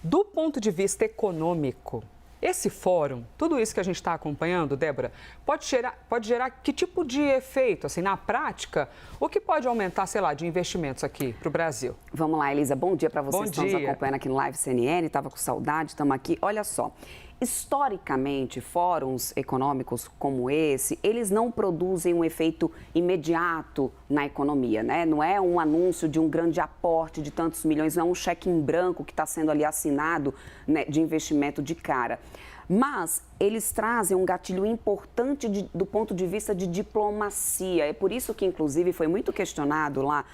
Do ponto de vista econômico, esse fórum, tudo isso que a gente está acompanhando, Débora, pode gerar que tipo de efeito, assim, na prática? O que pode aumentar, sei lá, de investimentos aqui para o Brasil? Vamos lá, Elisa. Bom dia para vocês Bom que estão nos dia. acompanhando aqui no Live CNN. Estava com saudade, estamos aqui. Olha só, historicamente, fóruns econômicos como esse, eles não produzem um efeito imediato na economia, né? Não é um anúncio de um grande aporte de tantos milhões, não é um cheque em branco que está sendo ali assinado, né, de investimento de cara. Mas eles trazem um gatilho importante do ponto de vista de diplomacia. É por isso que, inclusive, foi muito questionado lá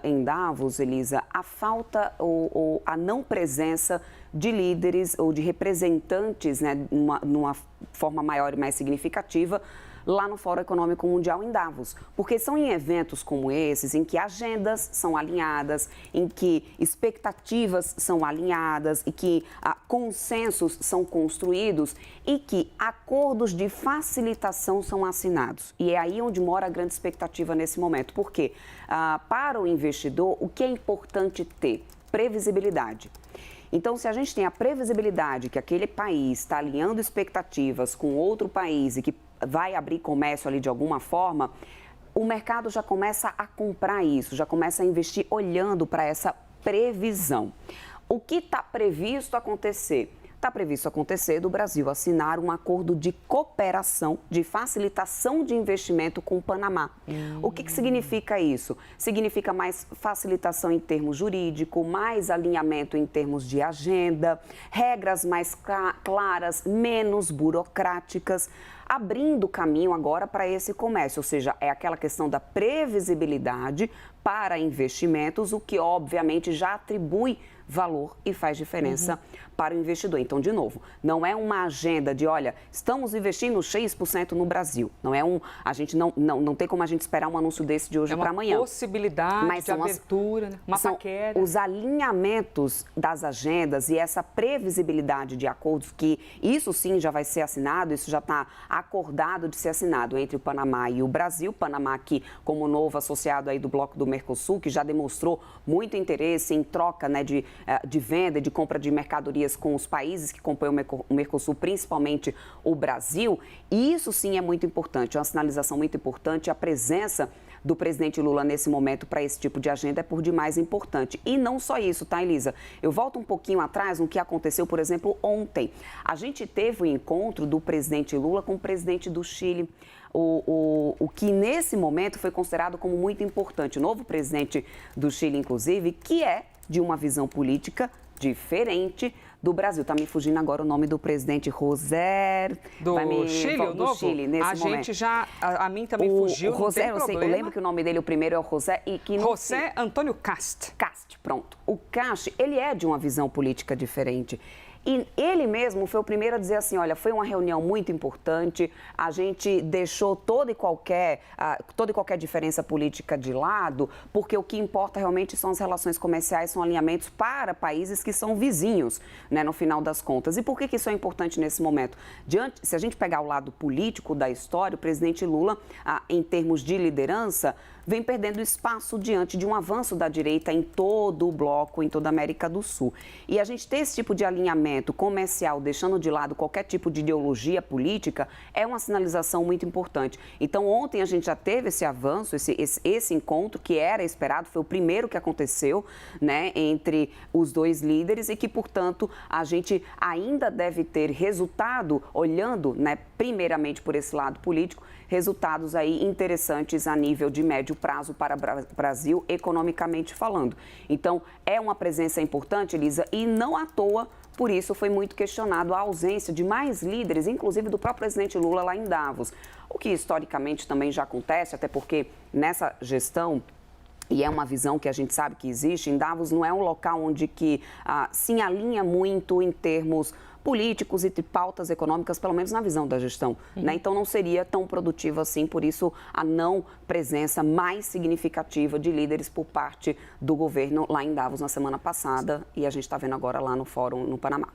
em Davos, Elisa, a falta ou a não presença de líderes ou de representantes, né, numa forma maior e mais significativa, lá no Fórum Econômico Mundial em Davos. Porque são em eventos como esses, em que agendas são alinhadas, em que expectativas são alinhadas e que consensos são construídos e que acordos de facilitação são assinados. E é aí onde mora a grande expectativa nesse momento. Porque para o investidor, o que é importante ter? Previsibilidade. Então, se a gente tem a previsibilidade que aquele país está alinhando expectativas com outro país e que vai abrir comércio ali de alguma forma, o mercado já começa a comprar isso, já começa a investir olhando para essa previsão. O que está previsto acontecer? Está previsto acontecer do Brasil assinar um acordo de cooperação, de facilitação de investimento com o Panamá. O que significa isso? Significa mais facilitação em termos jurídicos, mais alinhamento em termos de agenda, regras mais claras, menos burocráticas, abrindo caminho agora para esse comércio, ou seja, é aquela questão da previsibilidade para investimentos, o que obviamente já atribui valor e faz diferença para o investidor. Então, de novo, não é uma agenda de, olha, estamos investindo X% no Brasil. Não é a gente não tem como a gente esperar um anúncio desse de hoje para amanhã. É uma possibilidade de abertura, né? Uma paquera. Os alinhamentos das agendas e essa previsibilidade de acordos, que isso sim já vai ser assinado, isso já está acordado de ser assinado entre o Panamá e o Brasil. Panamá aqui como novo associado aí do bloco do Mercosul, que já demonstrou muito interesse em troca, né, de venda, de compra de mercadorias com os países que compõem o Mercosul, principalmente o Brasil. E isso sim é muito importante, é uma sinalização muito importante. A presença do presidente Lula nesse momento para esse tipo de agenda é por demais importante. E não só isso, tá, Elisa? Eu volto um pouquinho atrás no que aconteceu, por exemplo, ontem. A gente teve o encontro do presidente Lula com o presidente do Chile, o que nesse momento foi considerado como muito importante. O novo presidente do Chile, inclusive, que é de uma visão política diferente do Brasil. Está me fugindo agora o nome do presidente José... Do Chile, o novo? Chile, nesse momento. Gente já... A mim também fugiu, não tem problema. Eu lembro que o nome dele, o primeiro é o José... José Antônio Kast. Kast, pronto. O Kast, ele é de uma visão política diferente. E ele mesmo foi o primeiro a dizer assim, olha, foi uma reunião muito importante, a gente deixou toda e qualquer diferença política de lado, porque o que importa realmente são as relações comerciais, são alinhamentos para países que são vizinhos, né, no final das contas. E por que isso é importante nesse momento? Se a gente pegar o lado político da história, o presidente Lula, em termos de liderança, vem perdendo espaço diante de um avanço da direita em todo o bloco, em toda a América do Sul. E a gente ter esse tipo de alinhamento comercial, deixando de lado qualquer tipo de ideologia política, é uma sinalização muito importante. Então, ontem a gente já teve esse avanço, esse encontro que era esperado, foi o primeiro que aconteceu, né, entre os dois líderes e que, portanto, a gente ainda deve ter resultado, olhando, né, primeiramente por esse lado político, resultados aí interessantes a nível de médio prazo para o Brasil, economicamente falando. Então, é uma presença importante, Elisa, e não à toa, por isso foi muito questionado a ausência de mais líderes, inclusive do próprio presidente Lula lá em Davos. O que historicamente também já acontece, até porque nessa gestão, e é uma visão que a gente sabe que existe, em Davos não é um local onde que se alinha muito em termos políticos e de pautas econômicas, pelo menos na visão da gestão, né? Então não seria tão produtivo assim, por isso a não presença mais significativa de líderes por parte do governo lá em Davos na semana passada, e a gente está vendo agora lá no Fórum no Panamá.